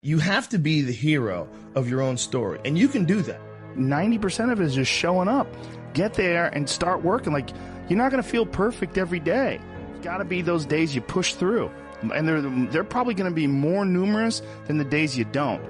You have to be the hero of your own story, and you can do that. 90% of it is just showing up. Get there and start working. Like, you're not going to feel perfect every day. It's got to be those days you push through, and they're probably going to be more numerous than the days you don't.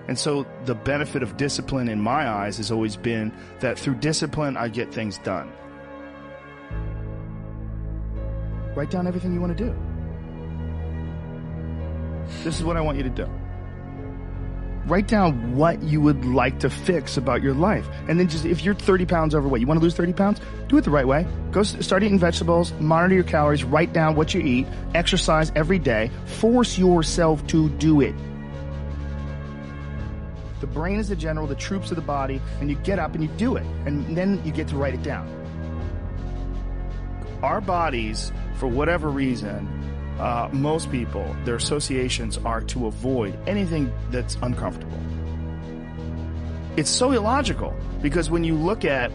And so the benefit of discipline in my eyes has always been that through discipline, I get things done. Write down everything you want to do. This is what I want you to do. Write down what you would like to fix about your life. And then just, if you're 30 pounds overweight, you want to lose 30 pounds? Do it the right way. Go start eating vegetables, monitor your calories, write down what you eat, exercise every day, force yourself to do it. The brain is the general, the troops of the body, and you get up and you do it. And then you get to write it down. Our bodies, for whatever reason, most people, their associations are to avoid anything that's uncomfortable. It's so illogical, because when you look at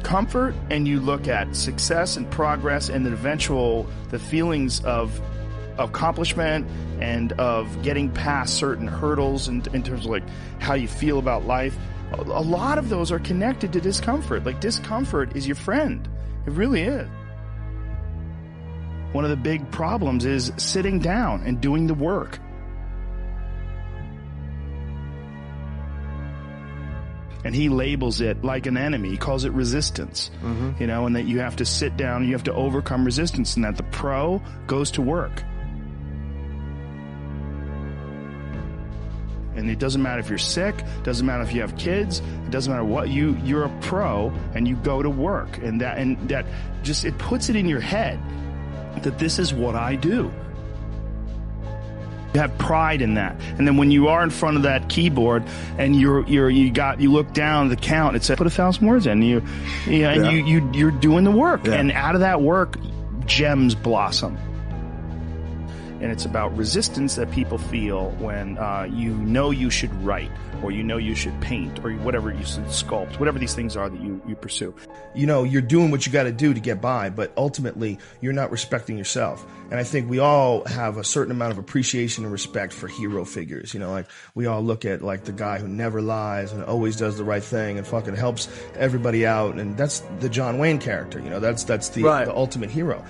comfort and you look at success and progress and the feelings of accomplishment and of getting past certain hurdles in terms of like how you feel about life, a lot of those are connected to discomfort. Like, discomfort is your friend. It really is. One of the big problems is sitting down and doing the work. And he labels it like an enemy. He calls it resistance. You know, and that you have to sit down, you have to overcome resistance, and that the pro goes to work. And it doesn't matter if you're sick, doesn't matter if you have kids, it doesn't matter what, you're a pro and you go to work. And that just, it puts it in your head that this is what I do. You have pride in that. And then when you are in front of that keyboard and you look down the count, it says put 1,000 words in, you're doing the work. Yeah. And out of that work, gems blossom. And it's about resistance that people feel when you should write, or you should paint, or whatever you should sculpt, whatever these things are that you pursue. You know, you're doing what you got to do to get by, but ultimately you're not respecting yourself. And I think we all have a certain amount of appreciation and respect for hero figures. You know, like we all look at like the guy who never lies and always does the right thing and fucking helps everybody out. And that's the John Wayne character. You know, that's the ultimate hero.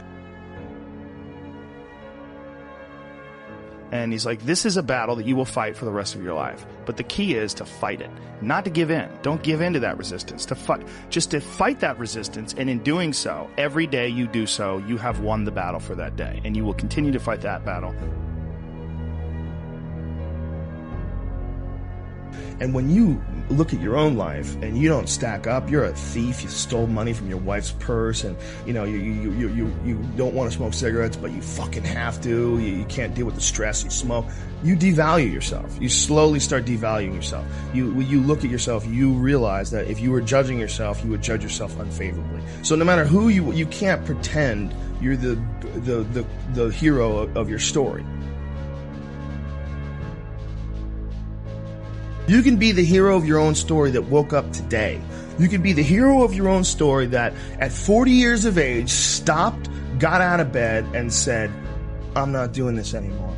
And he's like, this is a battle that you will fight for the rest of your life. But the key is to fight it, not to give in. Don't give in to that resistance, just to fight that resistance. And in doing so, every day you do so, you have won the battle for that day. And you will continue to fight that battle. And when you look at your own life and you don't stack up, you're a thief, you stole money from your wife's purse, and you know you don't want to smoke cigarettes, but you fucking have to, you can't deal with the stress, you smoke, you devalue yourself. You slowly start devaluing yourself. When you look at yourself, you realize that if you were judging yourself, you would judge yourself unfavorably. So no matter who you can't pretend you're the hero of your story. You can be the hero of your own story that woke up today. You can be the hero of your own story that at 40 years of age stopped, got out of bed, and said, I'm not doing this anymore.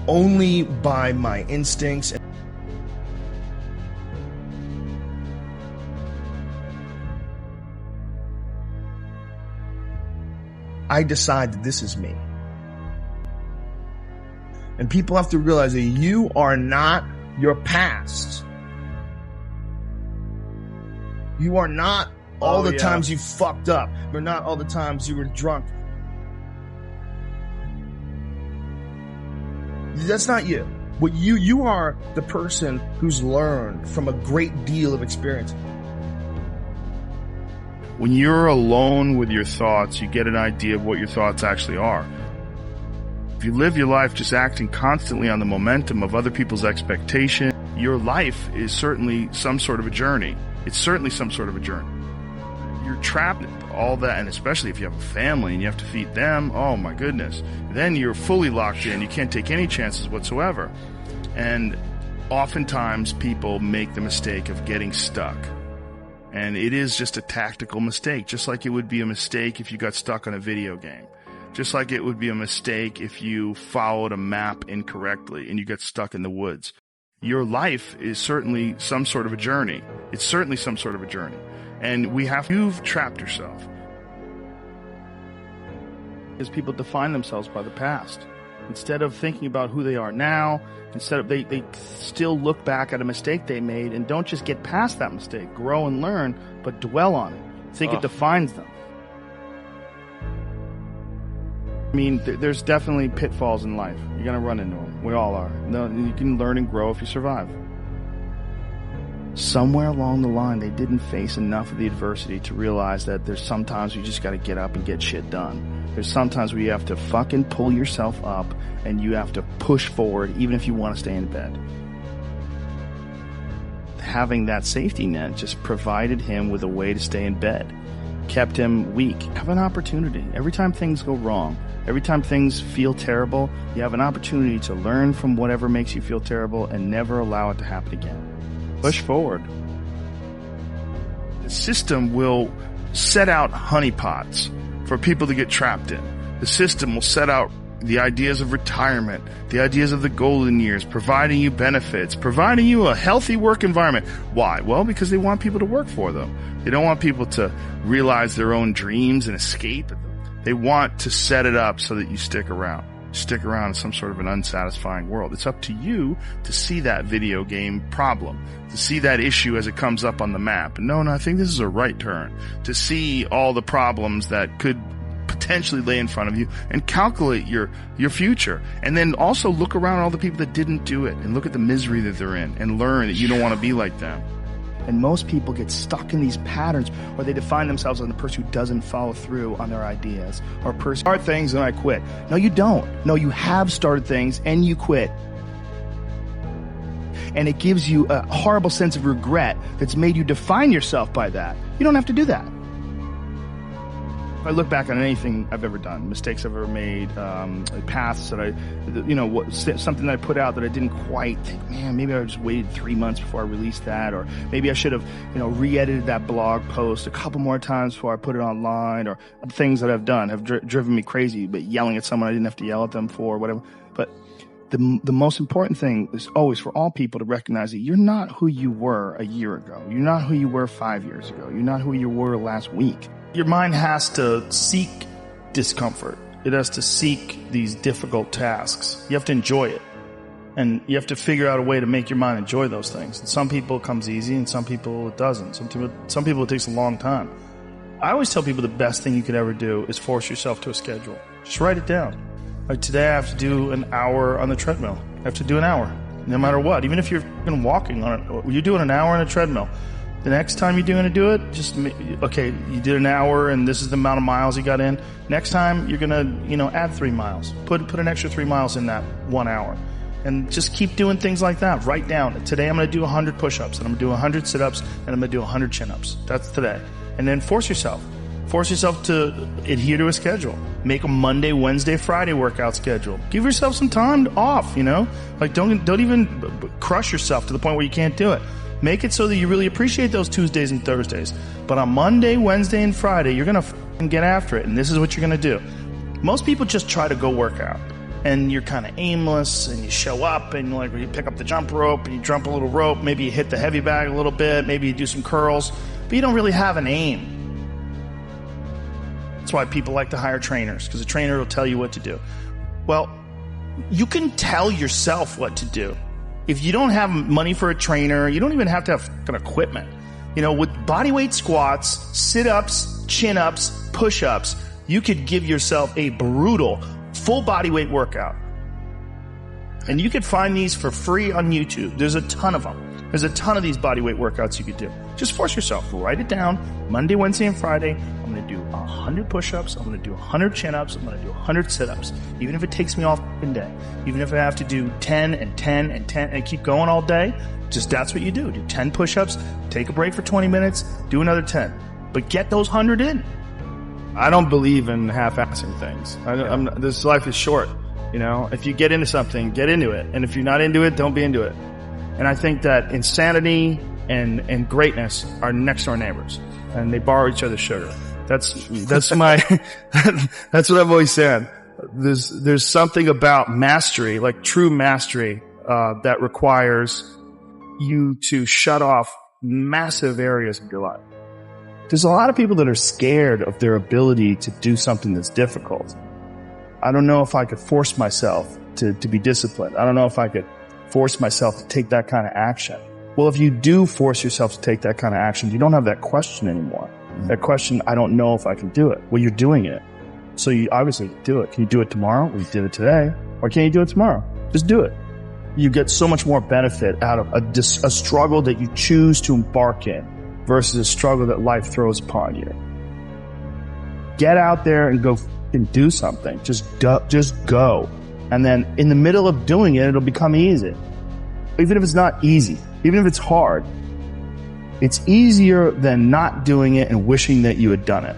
Only by my instincts. I decide that this is me. And people have to realize that you are not your past. You are not all the times you fucked up. You're not all the times you were drunk. That's not you. What you are the person who's learned from a great deal of experience. When you're alone with your thoughts, you get an idea of what your thoughts actually are. If you live your life just acting constantly on the momentum of other people's expectation, your life is certainly some sort of a journey. It's certainly some sort of a journey. You're trapped in all that, and especially if you have a family and you have to feed them, oh my goodness. Then you're fully locked in. You can't take any chances whatsoever. And oftentimes people make the mistake of getting stuck. And it is just a tactical mistake, just like it would be a mistake if you got stuck on a video game. Just like it would be a mistake if you followed a map incorrectly and you get stuck in the woods. Your life is certainly some sort of a journey. It's certainly some sort of a journey. And you've trapped yourself. Because people define themselves by the past. Instead of thinking about who they are now, they still look back at a mistake they made and don't just get past that mistake, grow and learn, but dwell on it. Think it defines them. I mean, there's definitely pitfalls in life. You're going to run into them. We all are. You can learn and grow if you survive. Somewhere along the line, they didn't face enough of the adversity to realize that there's sometimes you just got to get up and get shit done. There's sometimes where you have to fucking pull yourself up and you have to push forward even if you want to stay in bed. Having that safety net just provided him with a way to stay in bed. Kept him weak. Have an opportunity. Every time things go wrong, every time things feel terrible, you have an opportunity to learn from whatever makes you feel terrible and never allow it to happen again. Push forward. The system will set out honeypots for people to get trapped in. The system will set out the ideas of retirement, the ideas of the golden years, providing you benefits, providing you a healthy work environment. Why? Well, because they want people to work for them. They don't want people to realize their own dreams and escape. They want to set it up so that you stick around. Stick around in some sort of an unsatisfying world. It's up to you to see that video game problem, to see that issue as it comes up on the map. No, I think this is a right turn. To see all the problems that could potentially lay in front of you and calculate your future. And then also look around at all the people that didn't do it and look at the misery that they're in and learn that you don't want to be like them. And most people get stuck in these patterns where they define themselves as a person who doesn't follow through on their ideas, or a person start things and I quit. No, you don't. No, you have started things and you quit. And it gives you a horrible sense of regret that's made you define yourself by that. You don't have to do that. If I look back on anything I've ever done, mistakes I've ever made, paths that something that I put out that I didn't quite think, man, maybe I just waited 3 months before I released that, or maybe I should have, re-edited that blog post a couple more times before I put it online, or things that I've done have driven me crazy, but yelling at someone I didn't have to yell at them for, whatever. But the most important thing is always for all people to recognize that you're not who you were a year ago. You're not who you were 5 years ago. You're not who you were last week. Your mind has to seek discomfort. It has to seek these difficult tasks. You have to enjoy it. And you have to figure out a way to make your mind enjoy those things. And some people it comes easy and some people it doesn't. Some people it takes a long time. I always tell people the best thing you could ever do is force yourself to a schedule. Just write it down. Like today I have to do an hour on the treadmill. I have to do an hour, no matter what. Even if you're walking on it, you're doing an hour on a treadmill. The next time you're going to do it, you did an hour and this is the amount of miles you got in. Next time you're going to, add 3 miles. Put an extra 3 miles in that 1 hour. And just keep doing things like that. Write down, today I'm going to do 100 push-ups, and I'm going to do 100 sit-ups, and I'm going to do 100 chin-ups. That's today. And then force yourself. Force yourself to adhere to a schedule. Make a Monday, Wednesday, Friday workout schedule. Give yourself some time off, Like don't even crush yourself to the point where you can't do it. Make it so that you really appreciate those Tuesdays and Thursdays. But on Monday, Wednesday, and Friday, you're going to get after it. And this is what you're going to do. Most people just try to go work out. And you're kind of aimless, and you show up, and you pick up the jump rope, and you jump a little rope. Maybe you hit the heavy bag a little bit. Maybe you do some curls. But you don't really have an aim. That's why people like to hire trainers, because a trainer will tell you what to do. Well, you can tell yourself what to do. If you don't have money for a trainer, you don't even have to have equipment. With bodyweight squats, sit-ups, chin-ups, push-ups, you could give yourself a brutal full bodyweight workout. And you could find these for free on YouTube. There's a ton of them. There's a ton of these bodyweight workouts you could do. Just force yourself. Write it down. Monday, Wednesday, and Friday, I'm going to do 100 push-ups. I'm going to do 100 chin-ups. I'm going to do 100 sit-ups. Even if it takes me off a day. Even if I have to do 10 and 10 and 10 and keep going all day, just that's what you do. Do 10 push-ups, take a break for 20 minutes, do another 10. But get those 100 in. I don't believe in half-assing things. This life is short. If you get into something, get into it. And if you're not into it, don't be into it. And I think that insanity and greatness are next door neighbors, and they borrow each other's sugar. That's my, that's what I've always said. There's something about mastery, like true mastery, that requires you to shut off massive areas of your life. There's a lot of people that are scared of their ability to do something that's difficult. I don't know if I could force myself to be disciplined. I don't know if I could force myself to take that kind of action. Well, if you do force yourself to take that kind of action, you don't have that question anymore. That question, I don't know if I can do it. Well, you're doing it. So you obviously do it. Can you do it tomorrow? Well, you did it today. Or can you do it tomorrow? Just do it. You get so much more benefit out of a struggle that you choose to embark in versus a struggle that life throws upon you. Get out there and go and do something. Just go. And then in the middle of doing it, it'll become easy. Even if it's not easy, even if it's hard, it's easier than not doing it and wishing that you had done it.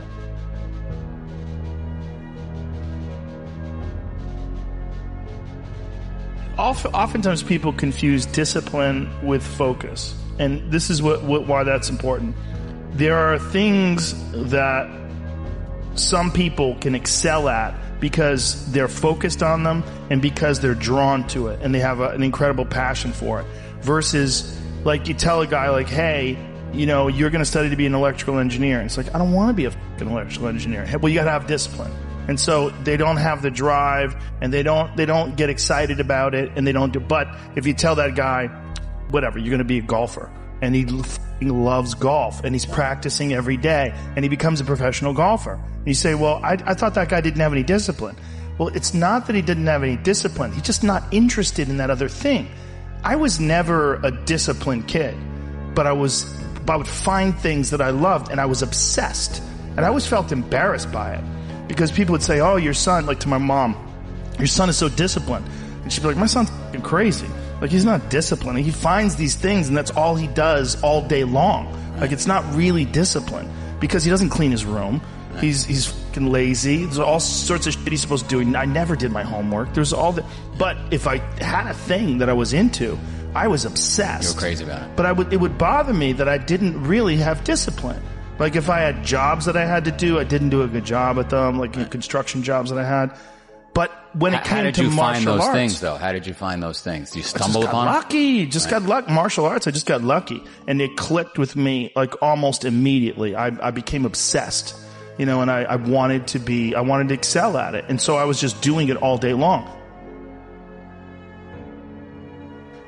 Oftentimes people confuse discipline with focus. And this is why that's important. There are things that some people can excel at because they're focused on them and because they're drawn to it and they have an incredible passion for it. Versus, like, you tell a guy, like, hey, you know, you're going to study to be an electrical engineer. And it's like, I don't want to be a fucking electrical engineer. Well, you got to have discipline. And so they don't have the drive and they don't get excited about it and they don't do. But if you tell that guy, whatever, you're going to be a golfer, and he loves golf and he's practicing every day and he becomes a professional golfer. And you say, well, I thought that guy didn't have any discipline. Well, it's not that he didn't have any discipline. He's just not interested in that other thing. I was never a disciplined kid, but I would find things that I loved and I was obsessed. And I always felt embarrassed by it because people would say, oh, your son, like to my mom, your son is so disciplined. And she'd be like, my son's fucking crazy. Like, he's not disciplined. He finds these things and that's all he does all day long. Like, it's not really discipline because he doesn't clean his room. He's fucking lazy. There's all sorts of shit he's supposed to do. I never did my homework. There's all that. But if I had a thing that I was into, I was obsessed. You were crazy about it. But it would bother me that I didn't really have discipline. Like, if I had jobs that I had to do, I didn't do a good job at them, like construction jobs that I had. But when it came to martial arts... How did you find those things, though? How did you find those things? Did you stumble upon them? Lucky. Got lucky. Martial arts, I just got lucky. And it clicked with me, like, almost immediately. I became obsessed, you know, and I wanted to excel at it. And so I was just doing it all day long.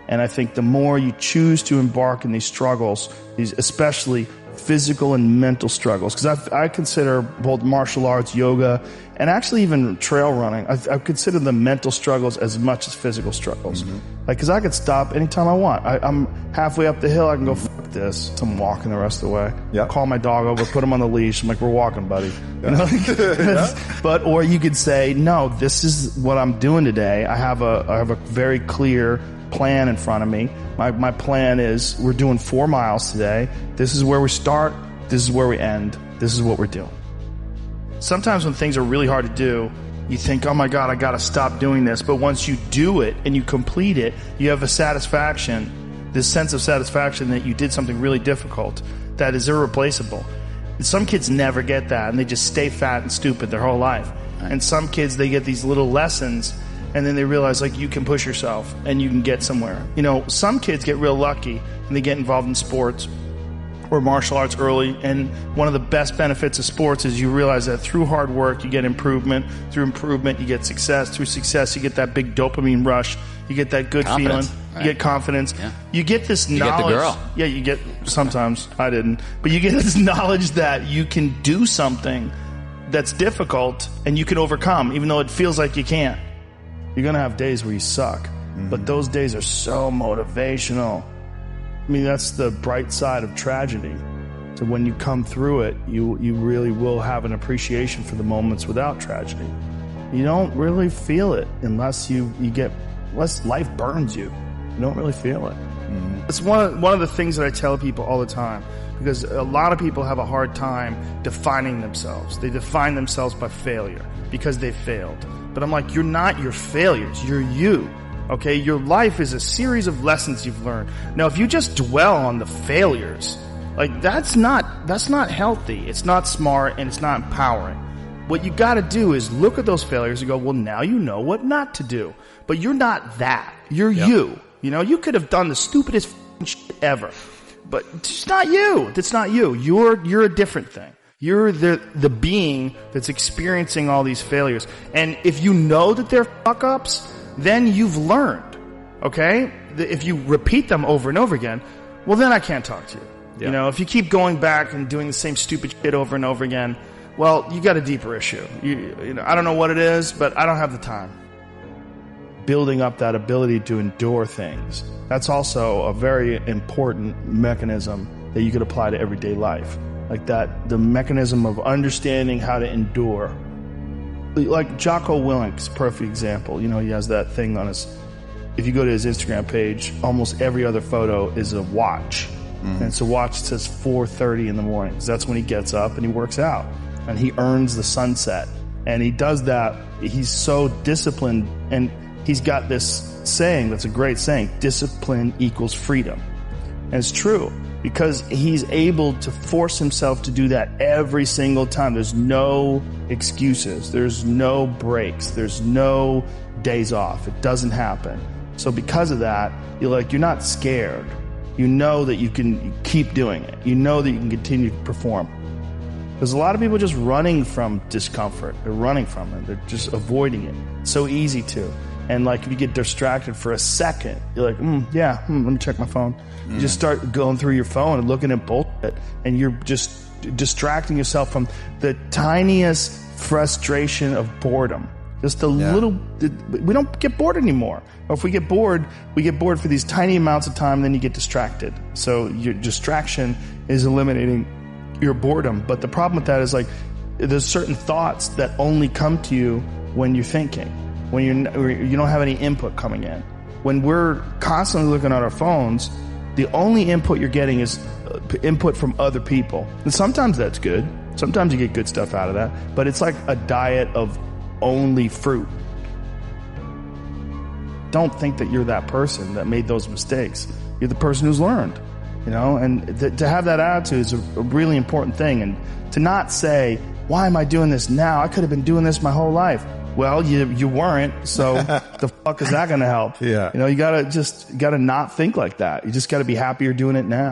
And I think the more you choose to embark in these struggles, these especially physical and mental struggles, because I consider both martial arts, yoga, and actually even trail running, I consider the mental struggles as much as physical struggles. Mm-hmm. Like, because I could stop anytime I want. I'm halfway up the hill, I can go, fuck this. So I'm walking the rest of the way. Yep. Call my dog over, put him on the leash. I'm like, we're walking, buddy. Yeah. You know? But, or you could say, no, this is what I'm doing today. I have a very clear plan in front of me. My plan is we're doing 4 miles today. This is where we start. This is where we end. This is what we're doing. Sometimes when things are really hard to do, you think, oh my God, I got to stop doing this. But once you do it and you complete it, you have a satisfaction, this sense of satisfaction that you did something really difficult that is irreplaceable. And some kids never get that and they just stay fat and stupid their whole life. Right. And some kids, they get these little lessons and then they realize, like, you can push yourself and you can get somewhere. You know, some kids get real lucky and they get involved in sports or martial arts early, and one of the best benefits of sports is you realize that through hard work you get improvement, through improvement you get success, through success you get that big dopamine rush, you get that good feeling, right? You get confidence, you get this knowledge. You get the girl. Yeah, you get, sometimes, I didn't, but you get this knowledge that you can do something that's difficult and you can overcome, even though it feels like you can't. You're gonna have days where you suck, but those days are so motivational. I mean, that's the bright side of tragedy. So when you come through it, you really will have an appreciation for the moments without tragedy. You don't really feel it unless unless life burns you. You don't really feel it. It's one of the things that I tell people all the time, because a lot of people have a hard time defining themselves. They define themselves by failure because they failed. But I'm like, you're not your failures. You're you. Okay, your life is a series of lessons you've learned. Now, if you just dwell on the failures, Like, that's not healthy. It's not smart, and it's not empowering. What you got to do is look at those failures and go, well, now you know what not to do. But you're not that. You're you. You know, you could have done the stupidest shit ever, but it's not you. That's not you. You're a different thing. You're the being that's experiencing all these failures. And if you know that they're fuck ups, then you've learned. Okay? If you repeat them over and over again, well, then I can't talk to you. Yeah. You know, if you keep going back and doing the same stupid shit over and over again, well, you got a deeper issue. You know, I don't know what it is, but I don't have the time. Building up that ability to endure things. That's also a very important mechanism that you could apply to everyday life. Like that, the mechanism of understanding how to endure. Like Jocko Willink's perfect example. You know, he has that thing on his, if you go to his Instagram page, almost every other photo is a watch. And it's a watch that says 4:30 in the morning, because that's when he gets up and he works out. And he earns the sunset. And he does that. He's so disciplined. And he's got this saying that's a great saying, discipline equals freedom. And it's true, because he's able to force himself to do that every single time. There's no excuses. There's no breaks. There's no days off. It doesn't happen. So because of that, you're not scared. You know that you can keep doing it. You know that you can continue to perform. There's a lot of people just running from discomfort. They're running from it. They're just avoiding it. It's so easy to. And like, if you get distracted for a second, you're like, let me check my phone. You just start going through your phone and looking at bullshit, and you're just distracting yourself from the tiniest frustration of boredom. Just a little, we don't get bored anymore. Or if we get bored for these tiny amounts of time, then you get distracted. So your distraction is eliminating your boredom. But the problem with that is, like, there's certain thoughts that only come to you when you're thinking, when you don't have any input coming in. When we're constantly looking at our phones, the only input you're getting is input from other people. And sometimes that's good. Sometimes you get good stuff out of that. But it's like a diet of only fruit. Don't think that you're that person that made those mistakes. You're the person who's learned, you know, and to have that attitude is a really important thing. And to not say, why am I doing this now? I could have been doing this my whole life. Well, you weren't, so the fuck is that going to help? Yeah. You know, you gotta not think like that. You just gotta be happy you're doing it now.